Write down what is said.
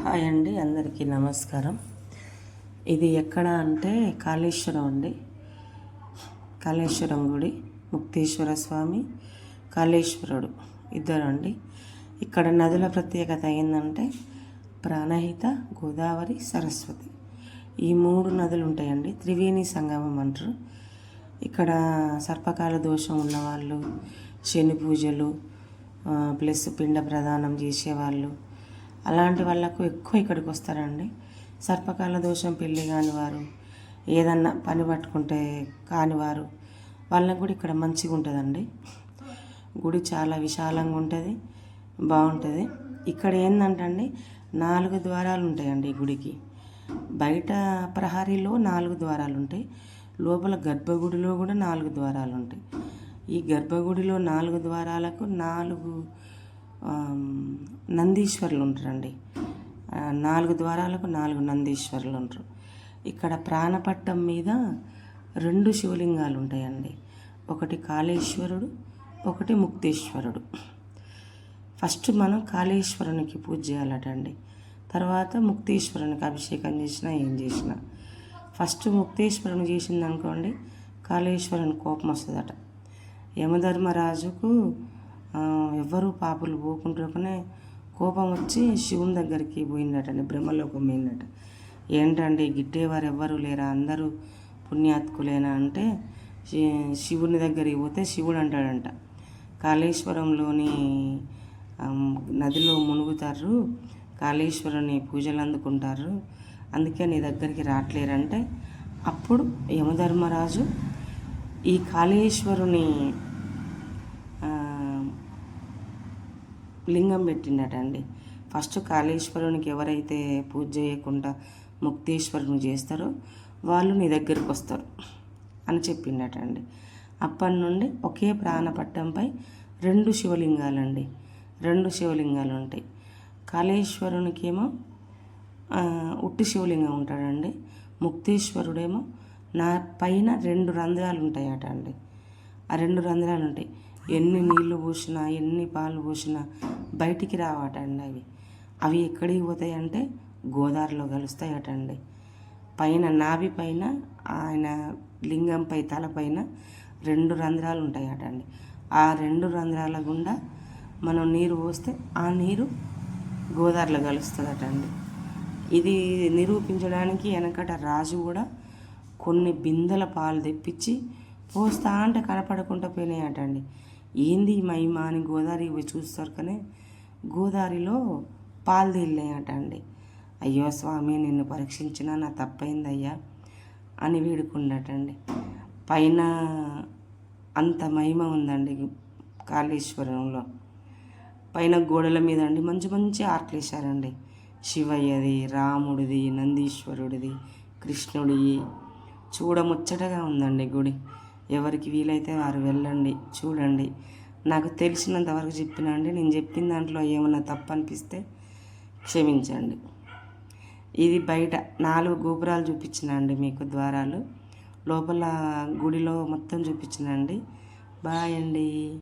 Hi అండి, అందరికీ నమస్కారం. ఇది ఎక్కడ అంటే కాళేశ్వరం అండి. కాళేశ్వరం గుడి, ముక్తేశ్వర స్వామి, కాళేశ్వరుడు ఇద్దరు అండి. ఇక్కడ నదుల ప్రత్యేకత ఏంటంటే ప్రాణహిత, గోదావరి, సరస్వతి ఈ 3 నదులు ఉంటాయండి. త్రివేణి సంగమం అంటారు. ఇక్కడ సర్పకాల దోషం ఉన్నవాళ్ళు, శని పూజలు ప్లస్ పిండ ప్రదానం చేసేవాళ్ళు, అలాంటి వాళ్ళకు ఎక్కువ ఇక్కడికి వస్తారండి. సర్పకాల దోషం పెళ్ళి కానివారు, ఏదన్నా పని పట్టుకుంటే కానివారు వాళ్ళకు కూడా ఇక్కడ మంచిగా ఉంటుందండి. గుడి చాలా విశాలంగా ఉంటుంది, బాగుంటుంది. ఇక్కడ ఏంటంటే 4 ద్వారాలు ఉంటాయండి ఈ గుడికి. బయట ప్రహరీలో 4 ద్వారాలు ఉంటాయి, లోపల గర్భగుడిలో కూడా 4 ద్వారాలు ఉంటాయి. ఈ గర్భగుడిలో 4 ద్వారాలకు 4 నందీశ్వరులు ఉంటారండి. 4 ద్వారాలకు 4 నందీశ్వరులు ఉంటారు. ఇక్కడ ప్రాణపట్టం మీద 2 శివలింగాలు ఉంటాయండి. ఒకటి కాళేశ్వరుడు, ఒకటి ముక్తేశ్వరుడు. ఫస్ట్ మనం కాళేశ్వరునికి పూజ చేయాలటండి. తర్వాత ముక్తేశ్వరునికి అభిషేకం చేసినా ఏం చేసినా. ఫస్ట్ ముక్తేశ్వరుని చేసింది అనుకోండి, కాళేశ్వరుని కోపం వస్తుందట. యమధర్మరాజుకు ఎవ్వరూ పాపులు పోకుండానే కోపం వచ్చి శివుని దగ్గరికి పోయిందటండి, బ్రహ్మలోకం పోయిందట. ఏంటండి గిట్టేవారు ఎవ్వరూ లేరా, అందరూ పుణ్యాత్కులేనా అంటే శివుని దగ్గరికి పోతే శివుడు అంటాడంట, కాళేశ్వరంలోని నదిలో మునుగుతారు, కాళేశ్వరుని పూజలు అందుకుంటారు, అందుకే నీ దగ్గరికి రావట్లేరంటే అప్పుడు యమధర్మరాజు ఈ కాళేశ్వరుని లింగం పెట్టిండటండి. ఫస్ట్ కాళేశ్వరునికి ఎవరైతే పూజ చేయకుండా ముక్తేశ్వరుని చేస్తారో వాళ్ళు నీ దగ్గరికి వస్తారు అని చెప్పిండటండి. అప్పటి నుండి ఒకే ప్రాణపట్టంపై 2 శివలింగాలండి, 2 శివలింగాలు ఉంటాయి. కాళేశ్వరునికేమో ఉట్టి శివలింగం ఉంటాడండి. ముక్తేశ్వరుడేమో నా పైన 2 రంధ్రాలు ఉంటాయట అండి. ఆ 2 రంధ్రాలు ఉంటాయి. ఎన్ని నీళ్లు పోసినా, ఎన్ని పాలు పోసినా బయటికి రావటండి. అవి ఎక్కడికి పోతాయి అంటే గోదావరిలో కలుస్తాయటండి. పైన నాభి పైన ఆయన లింగంపై తలపైన 2 రంధ్రాలు ఉంటాయటండి. ఆ 2 రంధ్రాల గుండా మనం నీరు పోస్తే ఆ నీరు గోదావరిలో కలుస్తుందటండి. ఇది నిరూపించడానికి వెనకట రాజు కూడా కొన్ని బిందెల పాలు తెప్పించి పోస్తా అంటే కనపడకుండా పోయినాయటండి. ఏంది మహిమ అని గోదావరి పోయి చూస్తారు, కానీ గోదావరిలో పాలు తేలినాయటండి. అయ్యో స్వామి, నిన్ను పరీక్షించినా నా తప్పైందయ్యా అని వేడుకుండటండి. పైన అంత మహిమ ఉందండి కాళేశ్వరంలో. పైన గోడల మీద అండి మంచి మంచి ఆర్ట్లు వేశారండి. శివయ్యది, రాముడిది, నందీశ్వరుడిది, కృష్ణుడి. చూడముచ్చటగా ఉందండి గుడి. ఎవరికి వీలైతే వారు వెళ్ళండి, చూడండి. నాకు తెలిసినంత వరకు చెప్పినా అండి. నేను చెప్పిన దాంట్లో ఏమన్నా తప్పు అనిపిస్తే క్షమించండి. ఇది బయట 4 గోపురాలు చూపించిన అండి మీకు, ద్వారాలు. లోపల గుడిలో మొత్తం చూపించిన అండి. బాయ్ అండి.